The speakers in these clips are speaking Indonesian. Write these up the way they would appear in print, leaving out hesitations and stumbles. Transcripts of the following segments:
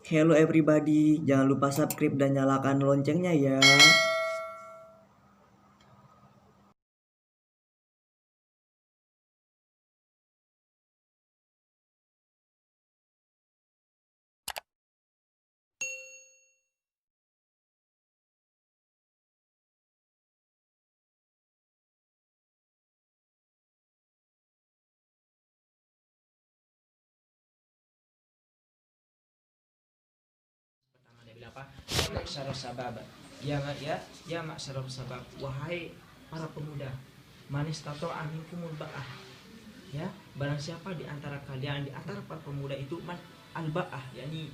Hello everybody, jangan lupa subscribe dan nyalakan loncengnya ya. Pertama dia bilang apa? Ya maksarul sabab. Ya maksarul sabab. Wahai para pemuda, manis tato aminkumul ba'ah. Ya, barang siapa di antara kalian, di antara para pemuda itu al-ba'ah, yakni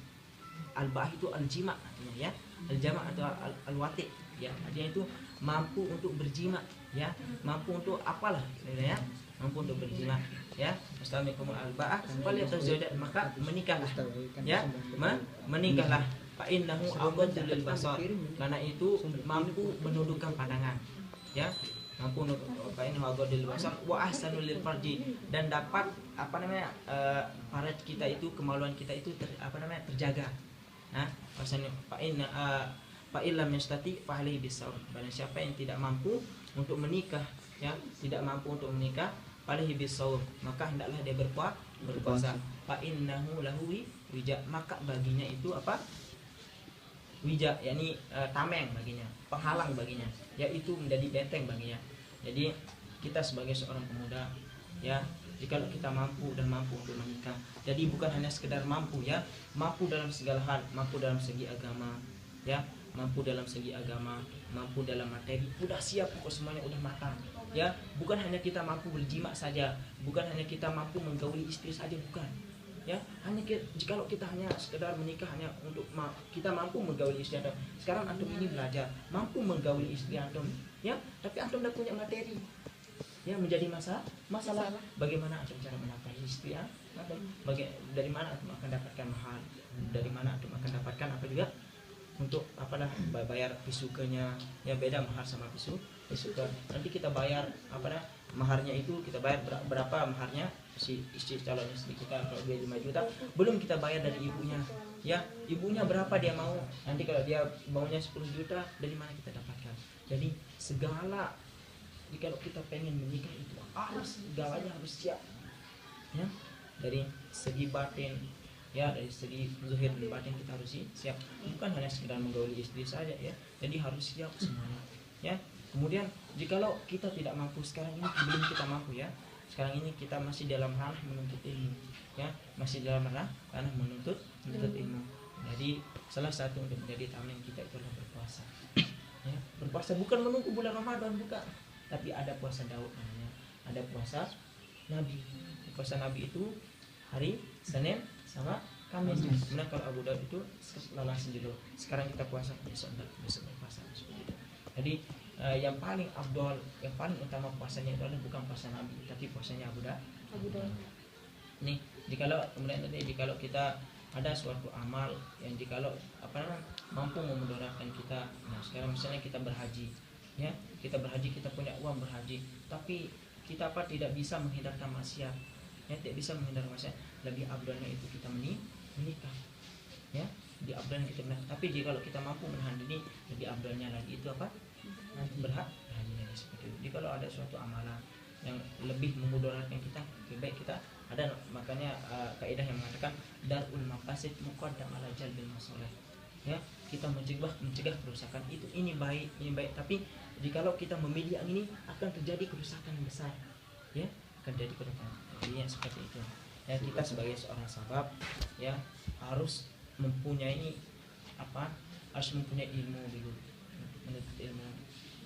al-ba'ah itu al-jima artinya ya. Al-jama atau al-wati ya. Dia itu mampu untuk berjima ya, mampu untuk apalah ya, mampu untuk berjima ya. Mustamikum al-ba'ah falyatazawwaj, maka menikahlah ya, menikahlah. Fa innahu aghaddu lil basar, karena itu mampu menundukkan pandangan ya, mampu untuk aghaddu lil basar wa ahsanu lil farji, dan dapat faraj kita itu, kemaluan kita itu terjaga. Nah, maksudnya fa illam yastati fa alaihi bisawm, barang siapa yang tidak mampu untuk menikah ya, tidak mampu untuk menikah, fa alaihi bisawm, maka hendaklah dia berpuasa. Fa innahu lahu wija, maka baginya itu apa? Wija, yakni tameng baginya, penghalang baginya, yaitu menjadi benteng baginya. Jadi kita sebagai seorang pemuda ya, jika kita mampu dan mampu untuk menikah, jadi bukan hanya sekedar mampu ya, mampu dalam segala hal, mampu dalam segi agama ya, mampu dalam segi agama, mampu dalam materi, udah siap, kok semuanya udah matang ya. Bukan hanya kita mampu berjima saja, bukan hanya kita mampu menggauli istri saja, bukan ya, hanya jikalau kita hanya sekedar menikah hanya untuk kita mampu menggauli istri antum. Sekarang antum ini belajar mampu menggauli istri antum ya, tapi antum tidak punya materi ya, menjadi masalah bagaimana antum cara menafkahi istri ya, dari mana antum akan dapatkan mahal, dari mana antum akan dapatkan apa juga untuk bayar pisukenya ya, beda mahar sama pisuka. Nanti kita bayar maharnya itu, kita bayar berapa maharnya si istri, calon istri kita. Kalau dia 5 juta, belum kita bayar dari ibunya ya, ibunya berapa dia mau, nanti kalau dia maunya 10 juta, dari mana kita dapatkan. Jadi segala, kalau kita pengen menikah itu harus segalanya harus siap ya, dari segi batin ya, dari segi zahir dan batin kita harus siap, bukan hanya sekedar menggauli istri saja ya, jadi harus siap semuanya ya. Kemudian jikalau kita tidak mampu sekarang ini, belum kita mampu ya, sekarang ini kita masih dalam ranah menuntut ilmu ya, masih dalam ranah menuntut ilmu. Jadi salah satu untuk menjadi tameng kita itu adalah berpuasa ya. Berpuasa bukan menunggu bulan Ramadan, bukan, tapi ada puasa Daud namanya, ada puasa Nabi. Puasa Nabi itu hari Senin sama Kamis. Kemudian kalau Abu Daud itu langsung dulu, sekarang kita puasa, besok puasa. Jadi yang paling afdol, yang paling utama puasanya itu adalah bukan puasa Nabi, tapi puasanya Abu Daud. Nih, jikalau kita ada suatu amal yang jikalau mampu memudaratkan kita. Nah, sekarang misalnya kita berhaji ya, kita punya uang berhaji, tapi kita tidak bisa menghindarkan maksiat ya, tidak bisa menghindar maksiat, lebih afdalnya itu kita menikah ya, di afdalnya kita menikah. Tapi jikalau kita mampu menahan diri, lebih afdalnya lagi itu berhaji lagi seperti itu. Jadi kalau ada suatu amalan yang lebih memudaratkan kita, lebih baik kita ada. Makanya kaidah yang mengatakan darul mafasid muqaddam ala jalbil masalih ya, kita mencegah kerusakan itu, ini baik, tapi jikalau kita memilih yang ini, akan terjadi kerusakan yang besar ya, akan terjadi kerusakan. Jadinya seperti itu ya, kita sebagai seorang sahabat ya, harus mempunyai harus mempunyai ilmu dulu, menuntut ilmu.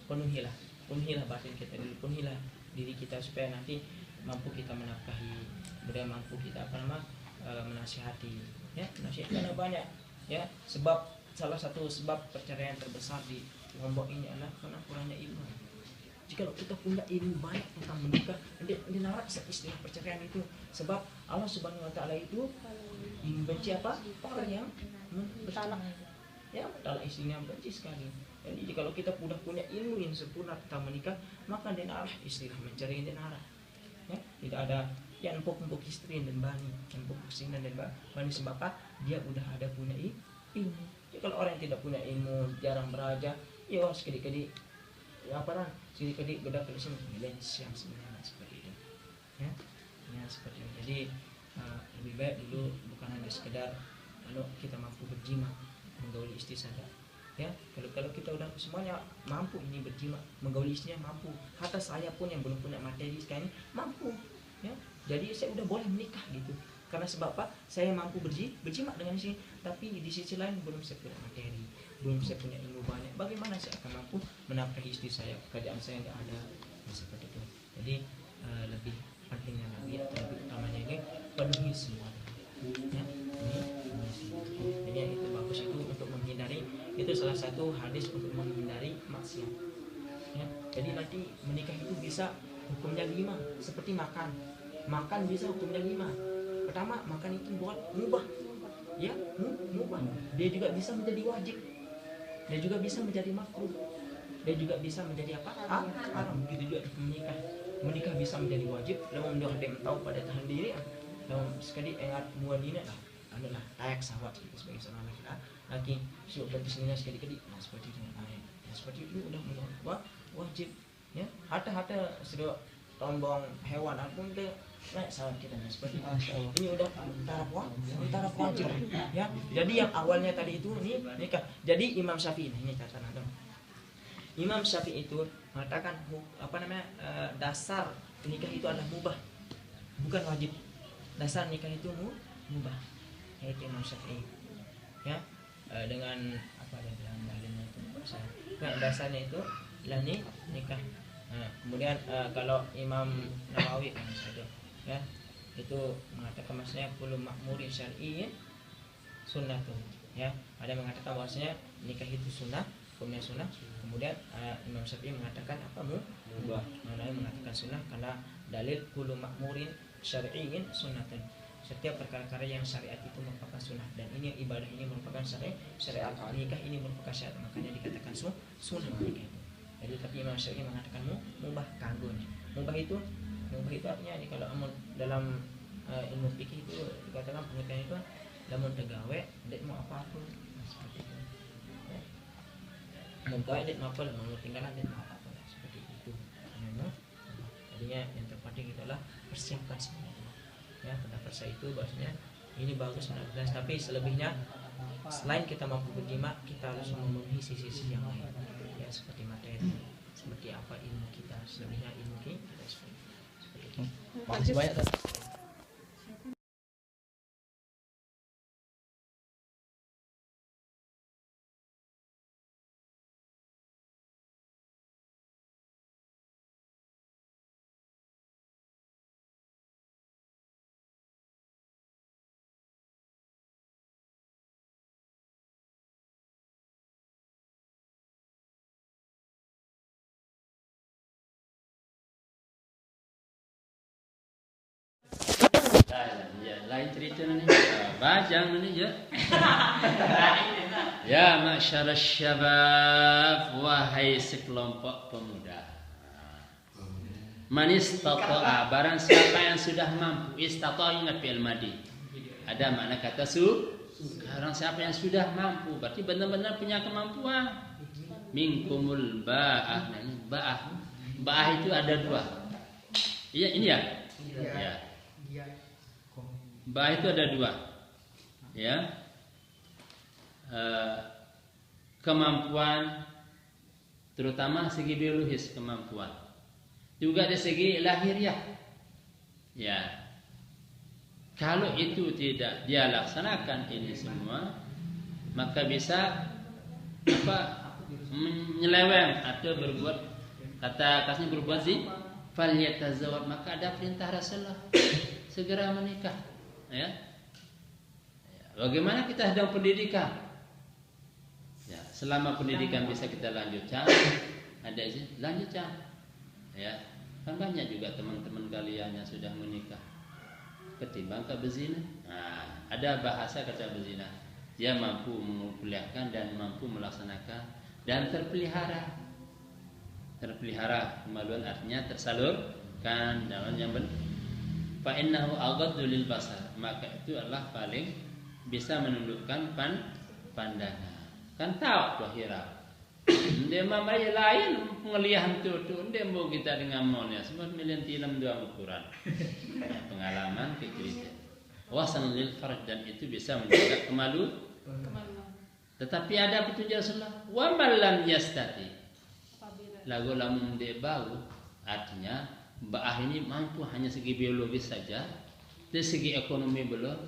Penuhilah batin kita dulu, penuhilah diri kita, supaya nanti mampu kita menafkahi, kemudian mampu kita menasihati ya, karena banyak ya, sebab salah satu sebab perceraian terbesar di Lombok ini adalah karena kurangnya ilmu. Jika kita punya ilmu banyak tentang menikah, dinarak istilah perceraian itu, sebab Allah Subhanahu Wa Taala itu membenci orang yang bertalak ya, talak istrinya benci sekali. Jadi kalau kita sudah punya ilmu yang sempurna tentang menikah, maka dinarah istilah mencari dinarah ya, tidak ada ya empuk istri dan bani, empuk kesina dan bani, sebab apa? Dia udah ada punya ilmu. Ya, kalau orang yang tidak punya ilmu, jarang belajar, ya sedikit-sedikit ya apa lah, sedikit-sedikit beda tulisan lens yang sebenarnya seperti itu. Ya seperti itu. Jadi lebih baik dulu bukan hanya sekedar kalau kita mampu berjima menggauli istri saja. Ya, kalau kita udah semuanya mampu ini berjima menggauli istrinya mampu, kata saya pun yang belum punya materi sekarang ini mampu, ya, jadi saya udah boleh menikah gitu, karena sebab apa? Saya mampu berjima dengan istri, tapi di sisi lain belum saya punya materi, belum saya punya ilmu banyak, bagaimana saya akan mampu menafkahi istri saya, pekerjaan saya nggak ada, ya, seperti itu. Jadi lebih pentingnya lagi atau lebih utamanya ini penuhi semua, ya, penuhi semua. Jadi yang itu bagus itu untuk menghindari, itu salah satu hadis untuk menghindari maksiat. Ya, jadi nanti menikah itu bisa hukumnya 5, seperti makan bisa hukumnya 5. Pertama, makan itu buat mubah, ya, mubah. Dia juga bisa menjadi wajib, dia juga bisa menjadi makruh, dia juga bisa menjadi apa? Haram. Begitu juga menikah bisa menjadi wajib. Lamun dah dem tahu pada tahan diri, lamun sekali ingat muadina lah, adalah layak sahabat itu sebagai seorang laki sudah berbisnisnya sekali-kali, nah seperti itu. Ya, seperti itu udah menjadi wajib, ya. Hatta sudah tombong hewan pun deh naik sahabat kita, nah seperti itu. Ini udah taraf wajib, ya. Jadi yang awalnya tadi itu ini nikah. Jadi Imam Syafi'i, ini catatan dong. Imam Syafi'i itu mengatakan dasar nikah itu adalah mubah, bukan wajib. Dasar nikah itu mubah, yaitu Imam Syafi'i, ya. Dengan apa dia bilang dalilnya itu dasarnya itu lah nikah. Kemudian kalau Imam Nawawi saja, ya, itu mengatakan maksudnya kullu ma'murin syar'iyyin sunnatun, ya. Ada mengatakan bahwasanya nikah itu sunnah, hukumnya sunnah. Kemudian Imam Syafi'i mengatakan apa? Mubah. Nawawi mengatakan sunnah karena dalil kullu ma'murin syar'iyyin sunnatun. Setiap perkara-perkara yang syariat itu merupakan sunnah, dan ini ibadah ini merupakan syariat, nikah ini merupakan syariat, makanya dikatakan sunnah nikah itu. Jadi tapi Imam Syafi'i mengatakan mubah kanggonya. Mubah itu artinya kalau dalam ilmu fikih itu dikatakan pengertian itu lamun tegawe dek mau apa pun, seperti itu. Ya. Mau gawe dek mau apa, mau tinggalan dek mau apa, seperti itu. Jadinya yang terpenting itulah persiapkan semuanya. Ya, pendapat saya itu bahasanya ini bagus benar-benar, tapi selebihnya selain kita mampu berjima, kita harus memenuhi sisi-sisi yang lain, ya, seperti materi, seperti apa ilmu kita, selebihnya ilmu kita seperti itu. Makasih banyak. Lain cerita ni. Bajang ni je. Ya masyarakat syabab, wahai sekelompok pemuda. Man istata'a, barang siapa yang sudah mampu. Istata'a ingat fi'il madi. Ada makna kata barang siapa yang sudah mampu, berarti benar-benar punya kemampuan. Minkumul ba'ah. Nah, ini ba'ah. Ba'ah itu ada 2. Iya, ini ya? Ya. Ba'ah itu ada 2. Ya. Kemampuan, terutama segi biologis kemampuan, juga dari segi lahiriah. Ya, kalau itu tidak dia laksanakan ini semua, maka bisa menyeleweng atau berbuat, kata kasnya berbuat falyatazawwaj, maka ada perintah Rasulullah segera menikah. Ya. Bagaimana kita sedang pendidikan? Ya, selama pendidikan bisa kita lanjutkan, ada lanjutkan. Ya, kan banyak juga teman-teman kalian yang sudah menikah ketimbang ke berzina. Nah, ada bahasa kata berzina, dia mampu menguliahkan dan mampu melaksanakan dan terpelihara. Terpelihara kemaluan artinya tersalurkan dalam yang fa innahu aghaddu lil basar, maka itu adalah paling bisa menundukkan pandangan. Kan tahu tuh hira. Dia mama lain pengelihan tu dia mau kita dengan monya semua milian tilam dua ukuran. Pengalaman kecerita. Wasan lil farj, dan itu bisa menjaga kemaluan. Tetapi ada petunjuk Rasulullah, wa man lam yastati. Lagu lamun dia bau, artinya baah ini mampu hanya segi biologis saja, dari segi ekonomi belum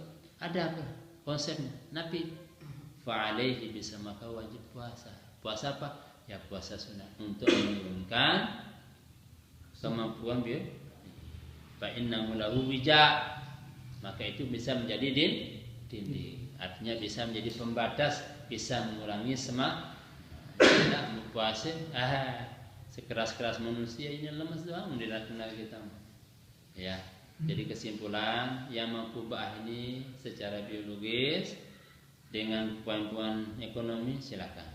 ada apa konsepnya. Nabi fa'alaihi, bisa maka wajib puasa. Puasa apa? Ya puasa sunat untuk menurunkan kemampuan bio. Fa innahu lahu wija, maka itu bisa menjadi dinding. Artinya bisa menjadi pembatas, bisa mengurangi semak. Tidak puasa, sekeras-keras manusia ini lemas doang dilakukan kita. Ya, jadi kesimpulan yang mampu bah ini secara biologis dengan poin-poin ekonomi silakan.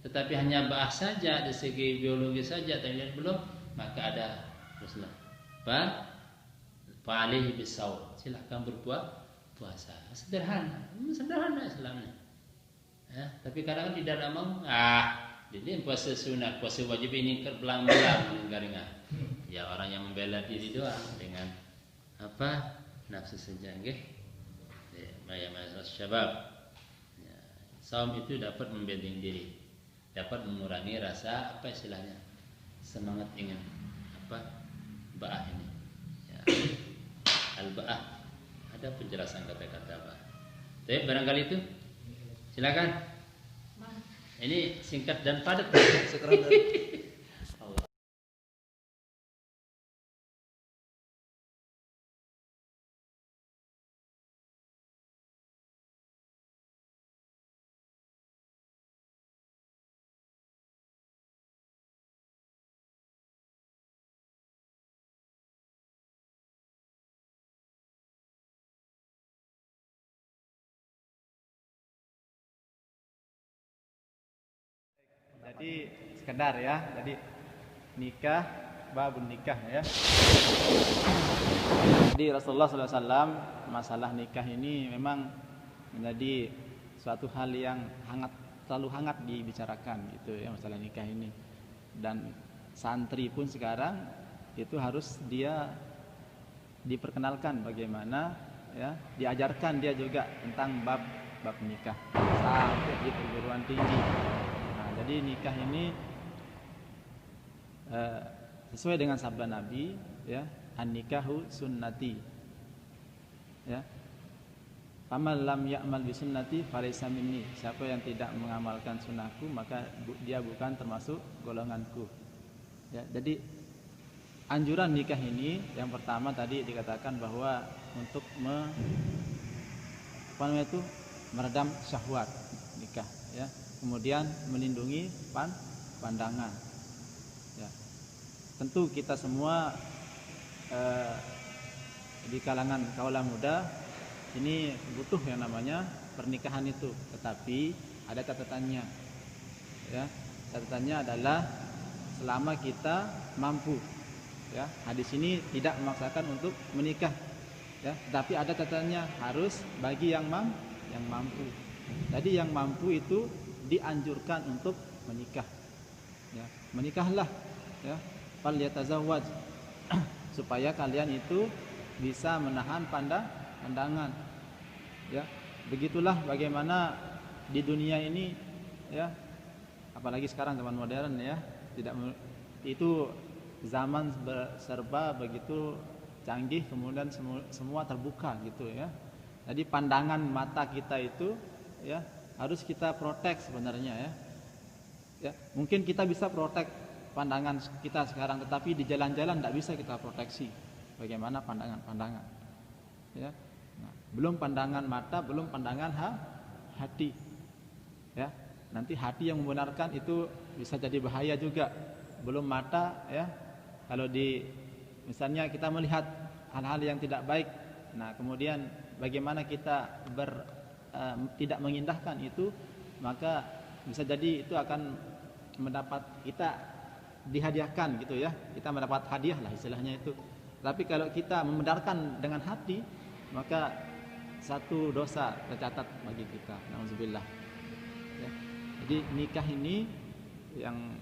Tetapi hanya bah saja dari segi biologis saja terlihat belum, maka ada Rasulullah. Fa'alaihi bisawm, silakan berpuasa. Sederhana Islamnya. Ya, tapi kadang tidak ada mau. Jadi puasa sunat, puasa wajib ini berbelang-belang garingan. Ya orang yang membela diri doang dengan apa nafsu saja, nggih. Ya, masalah syabab. Ya, saum itu dapat membentengi diri, dapat mengurangi rasa apa istilahnya, semangat ingin apa baah ini. Ya, al-baah ada penjelasan kata-kata baah. Tapi barangkali itu silakan. Ini singkat dan padat. Jadi sekedar ya, jadi nikah, babun nikah ya. Jadi Rasulullah SAW masalah nikah ini memang menjadi suatu hal yang selalu hangat dibicarakan gitu ya, masalah nikah ini. Dan santri pun sekarang itu harus dia diperkenalkan bagaimana ya, diajarkan dia juga tentang bab nikah sampai di perguruan tinggi. Jadi nikah ini sesuai dengan sabda Nabi ya, an-nikahu sunnati. Ya. Faman lam ya'mal bi sunnati falaysa minni. Siapa yang tidak mengamalkan sunnahku maka dia bukan termasuk golonganku. Ya, jadi anjuran nikah ini yang pertama tadi dikatakan bahwa untuk meredam syahwat nikah ya. Kemudian melindungi pandangan. Ya. Tentu kita semua di kalangan kaula muda ini butuh yang namanya pernikahan itu, tetapi ada catatannya. Ya, catatannya adalah selama kita mampu. Ya, hadis ini tidak memaksakan untuk menikah. Ya, tetapi ada catatannya, harus bagi yang mampu. Jadi yang mampu itu dianjurkan untuk menikah. Ya, menikahlah ya, fal yatazawwaj supaya kalian itu bisa menahan pandangan. Ya, begitulah bagaimana di dunia ini ya, apalagi sekarang zaman modern ya, itu zaman serba begitu canggih, kemudian semua terbuka gitu ya. Jadi pandangan mata kita itu ya harus kita protek sebenarnya ya. Ya, mungkin kita bisa protek pandangan kita sekarang, tetapi di jalan-jalan tidak bisa kita proteksi. Bagaimana pandangan-pandangan? Ya, nah, belum pandangan mata, belum pandangan hati. Ya, nanti hati yang membenarkan itu bisa jadi bahaya juga. Belum mata ya. Kalau misalnya kita melihat hal-hal yang tidak baik, nah kemudian bagaimana kita tidak mengindahkan itu, maka bisa jadi itu akan mendapat kita dihadiahkan gitu ya, kita mendapat hadiah lah istilahnya itu Tapi kalau kita membenarkan dengan hati, maka satu dosa tercatat bagi kita. Nauzubillah. Ya. Jadi nikah ini yang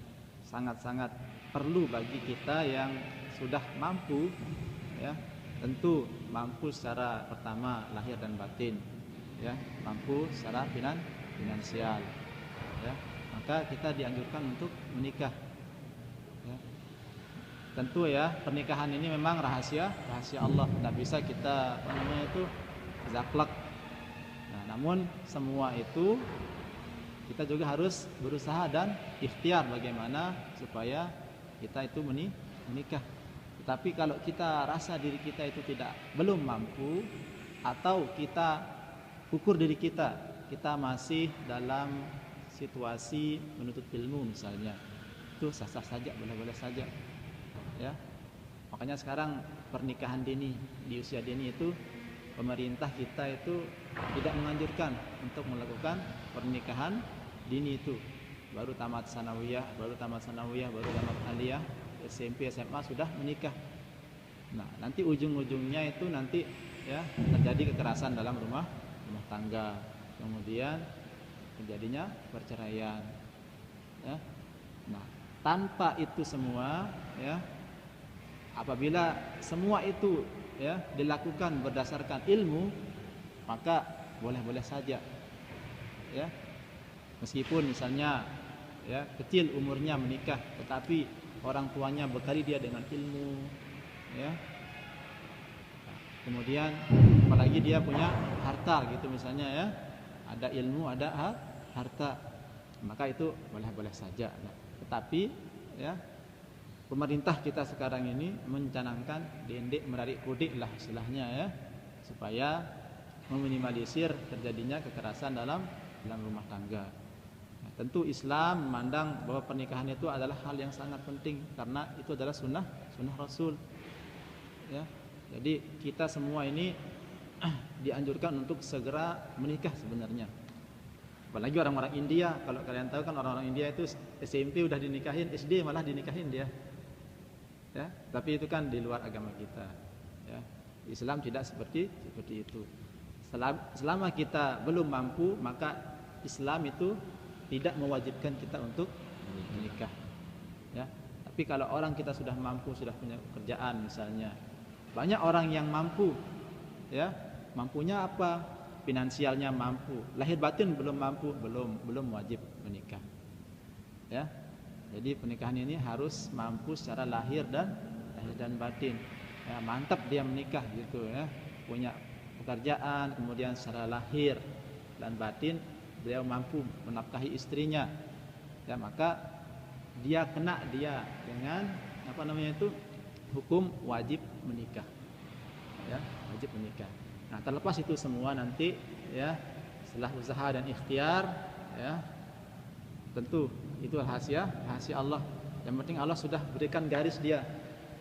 sangat-sangat perlu bagi kita yang sudah mampu, ya. Tentu mampu secara pertama lahir dan batin, ya, mampu secara finansial, ya. Maka kita dianjurkan untuk menikah. Ya. Tentu ya, pernikahan ini memang rahasia Allah, tidak bisa kita zaklek. Nah, namun semua itu kita juga harus berusaha dan ikhtiar bagaimana supaya kita itu menikah. Tetapi kalau kita rasa diri kita itu belum mampu, atau kita ukur diri kita masih dalam situasi menuntut ilmu misalnya, itu sah-sah saja, boleh-boleh saja, ya. Makanya sekarang pernikahan dini di usia dini itu pemerintah kita itu tidak menganjurkan untuk melakukan pernikahan dini itu. Baru tamat sanawiyah, baru tamat aliyah, SMP, SMA sudah menikah. Nah, nanti ujung-ujungnya itu nanti ya terjadi kekerasan dalam rumah tangga. Kemudian terjadinya perceraian. Ya. Nah, tanpa itu semua ya, apabila semua itu ya dilakukan berdasarkan ilmu, maka boleh-boleh saja. Ya. Meskipun misalnya ya kecil umurnya menikah, tetapi orang tuanya bekali dia dengan ilmu, ya. Kemudian apalagi dia punya harta gitu misalnya ya, ada ilmu, ada harta, maka itu boleh-boleh saja. Nah, tetapi ya pemerintah kita sekarang ini mencanangkan dendik merarik kudik lah istilahnya ya, supaya meminimalisir terjadinya kekerasan dalam rumah tangga. Tentu Islam memandang bahwa pernikahan itu adalah hal yang sangat penting karena itu adalah sunnah Rasul. Ya, jadi kita semua ini dianjurkan untuk segera menikah sebenarnya. Apalagi orang-orang India, kalau kalian tahu kan orang-orang India itu SMP udah dinikahin, SD malah dinikahin dia. Ya, tapi itu kan di luar agama kita. Ya, Islam tidak seperti itu. Selama kita belum mampu, maka Islam itu tidak mewajibkan kita untuk menikah. Ya. Tapi kalau orang kita sudah mampu, sudah punya pekerjaan misalnya, banyak orang yang mampu, ya, mampunya apa? Finansialnya mampu, lahir batin belum mampu, belum wajib menikah. Ya. Jadi pernikahan ini harus mampu secara lahir dan batin. Ya, mantap dia menikah gitu ya, punya pekerjaan, kemudian secara lahir dan batin beliau mampu menafkahi istrinya, ya, maka dia kena dengan hukum wajib menikah, ya, wajib menikah. Nah, terlepas itu semua nanti ya setelah usaha dan ikhtiar, ya, tentu itu rahasia Allah. Yang penting Allah sudah berikan garis dia,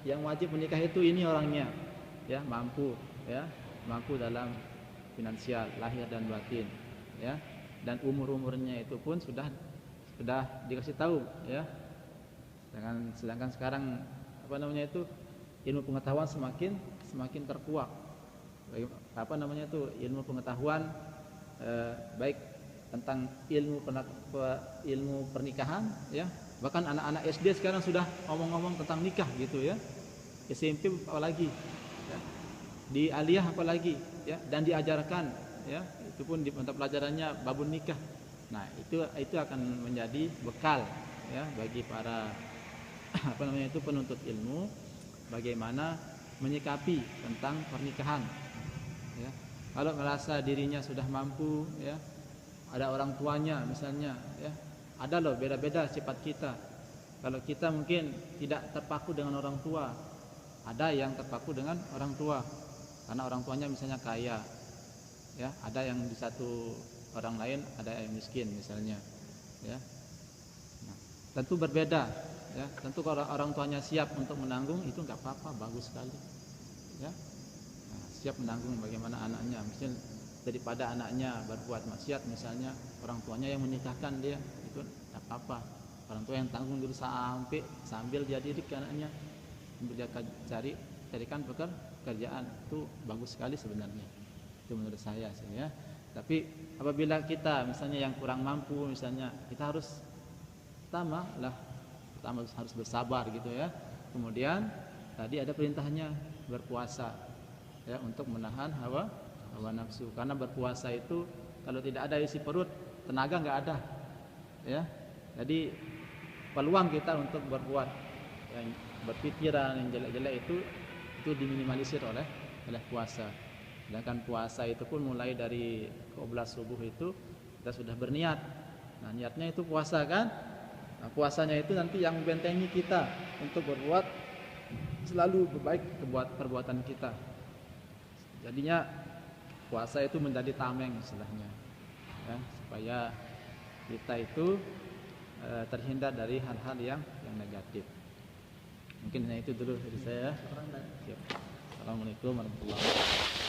yang wajib menikah itu ini orangnya, ya, mampu dalam finansial lahir dan batin, ya. Dan umurnya itu pun sudah dikasih tahu, ya. Sedangkan sekarang ilmu pengetahuan semakin terkuak. Ilmu pengetahuan baik tentang ilmu pernikahan, ya. Bahkan anak-anak SD sekarang sudah ngomong-ngomong tentang nikah gitu ya. SMP apalagi, ya. Di aliyah apalagi, ya, dan diajarkan, ya. Itu pun di mata pelajarannya babun nikah. Nah, itu akan menjadi bekal, ya, bagi para penuntut ilmu bagaimana menyikapi tentang pernikahan, ya. Kalau merasa dirinya sudah mampu, ya, ada orang tuanya misalnya, ya, ada loh beda-beda sifat kita. Kalau kita mungkin tidak terpaku dengan orang tua, ada yang terpaku dengan orang tua karena orang tuanya misalnya kaya, ya, ada yang di satu orang lain ada yang miskin misalnya, ya. Nah, tentu berbeda, ya. Tentu kalau orang tuanya siap untuk menanggung itu nggak apa-apa, bagus sekali, ya. Nah, siap menanggung bagaimana anaknya, misalnya daripada anaknya berbuat maksiat misalnya, orang tuanya yang menikahkan dia, itu nggak apa-apa. Orang tua yang tanggung dulu sambil dia didik anaknya, sambil dia cari carikan pekerjaan. Itu bagus sekali sebenarnya, itu menurut saya sih ya. Tapi apabila kita misalnya yang kurang mampu, misalnya kita harus pertama harus bersabar gitu ya. Kemudian tadi ada perintahnya berpuasa ya, untuk menahan hawa nafsu. Karena berpuasa itu kalau tidak ada isi perut, tenaga nggak ada ya. Jadi peluang kita untuk berbuat yang berpikiran yang jelek-jelek itu diminimalisir oleh puasa. Sedangkan puasa itu pun mulai dari qobla subuh itu kita sudah berniat. Nah, niatnya itu puasa kan? Nah, puasanya itu nanti yang membentengi kita untuk berbuat selalu berbaik perbuatan kita. Jadinya puasa itu menjadi tameng istilahnya ya, supaya kita itu terhindar dari hal-hal yang negatif. Mungkin hanya itu dulu dari saya. Assalamualaikum warahmatullahi wabarakatuh.